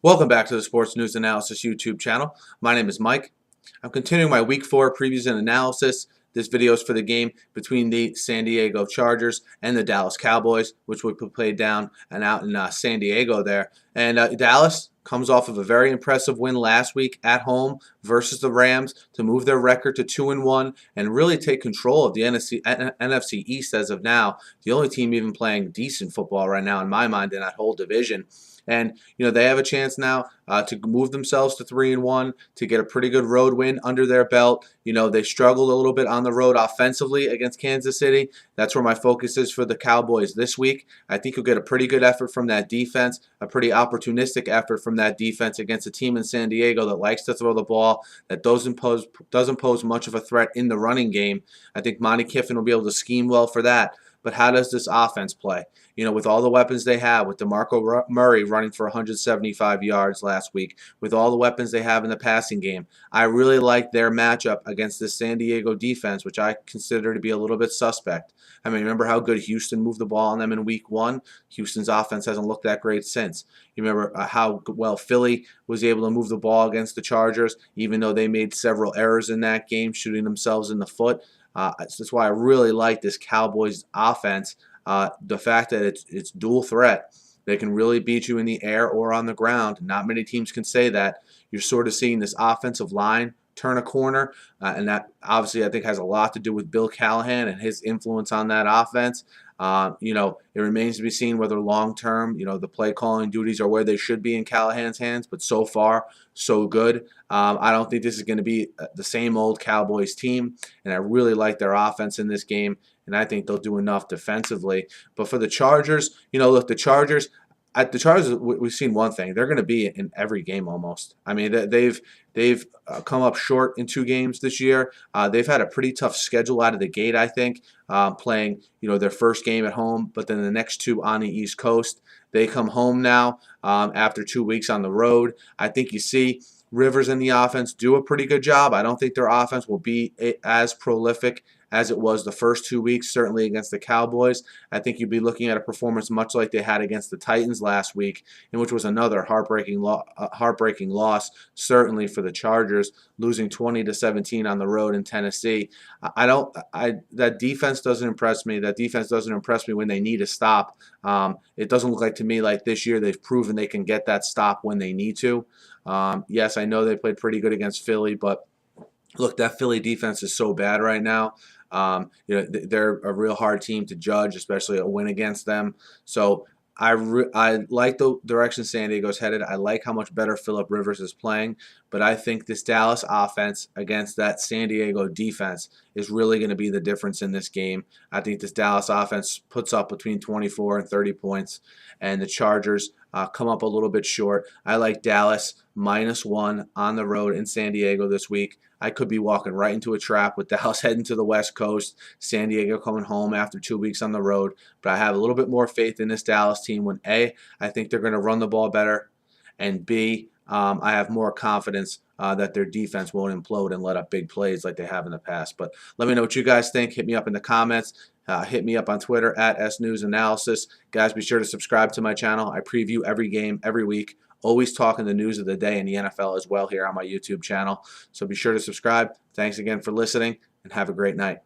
Welcome back to the Sports News Analysis YouTube channel. My name is Mike. I'm continuing my Week 4 previews and analysis. This video is for the game between the San Diego Chargers and the Dallas Cowboys, which we played down and out in San Diego there. And Dallas comes off of a very impressive win last week at home versus the Rams to move their record to 2-1 and really take control of the NFC East as of now. The only team even playing decent football right now in my mind in that whole division. And they have a chance now to move themselves to 3-1, to get a pretty good road win under their belt. They struggled a little bit on the road offensively against Kansas City. That's where my focus is for the Cowboys this week. I think you'll get a pretty good effort from that defense, a pretty opportunistic effort from that defense against a team in San Diego that likes to throw the ball, that doesn't pose much of a threat in the running game. I think Monty Kiffin will be able to scheme well for that. But how does this offense play? With all the weapons they have, with DeMarco Murray running for 175 yards last week, with all the weapons they have in the passing game, I really like their matchup against this San Diego defense, which I consider to be a little bit suspect. I mean, remember how good Houston moved the ball on them in Week 1? Houston's offense hasn't looked that great since. You remember how well Philly was able to move the ball against the Chargers, even though they made several errors in that game, shooting themselves in the foot. That's why I really like this Cowboys offense. The fact that it's dual threat. They can really beat you in the air or on the ground. Not many teams can say that. You're sort of seeing this offensive line turn a corner, and that obviously I think has a lot to do with Bill Callahan and his influence on that offense. It remains to be seen whether long-term, the play calling duties are where they should be in Callahan's hands, but so far, so good. I don't think this is going to be the same old Cowboys team, and I really like their offense in this game, and I think they'll do enough defensively. But for the Chargers, look, the Chargers, we've seen one thing. They're going to be in every game almost. I mean, they've come up short in 2 games this year. They've had a pretty tough schedule out of the gate, I think, playing their first game at home, but then the next 2 on the East Coast. They come home now after 2 weeks on the road. I think you see Rivers and the offense do a pretty good job. I don't think their offense will be as prolific as it was the first 2 weeks, certainly against the Cowboys. I think you'd be looking at a performance much like they had against the Titans last week, in which was another heartbreaking loss, certainly for the Chargers, losing 20-17 on the road in Tennessee. That defense doesn't impress me. That defense doesn't impress me when they need a stop. It doesn't look like to me like this year they've proven they can get that stop when they need to. Yes, I know they played pretty good against Philly, but look, that Philly defense is so bad right now. They're a real hard team to judge, especially a win against them. So I like the direction San Diego's headed. I like how much better Phillip Rivers is playing, but I think this Dallas offense against that San Diego defense is really going to be the difference in this game. I think this Dallas offense puts up between 24 and 30 points, and the Chargers come up a little bit short. I like Dallas -1 on the road in San Diego this week. I could be walking right into a trap with Dallas heading to the West Coast, San Diego coming home after 2 weeks on the road. But I have a little bit more faith in this Dallas team when A, I think they're going to run the ball better, and B, I have more confidence that their defense won't implode and let up big plays like they have in the past. But let me know what you guys think. Hit me up in the comments. Hit me up on Twitter at @SNewsAnalysis. Guys, be sure to subscribe to my channel. I preview every game every week. Always talking the news of the day in the NFL as well here on my YouTube channel. So be sure to subscribe. Thanks again for listening, and have a great night.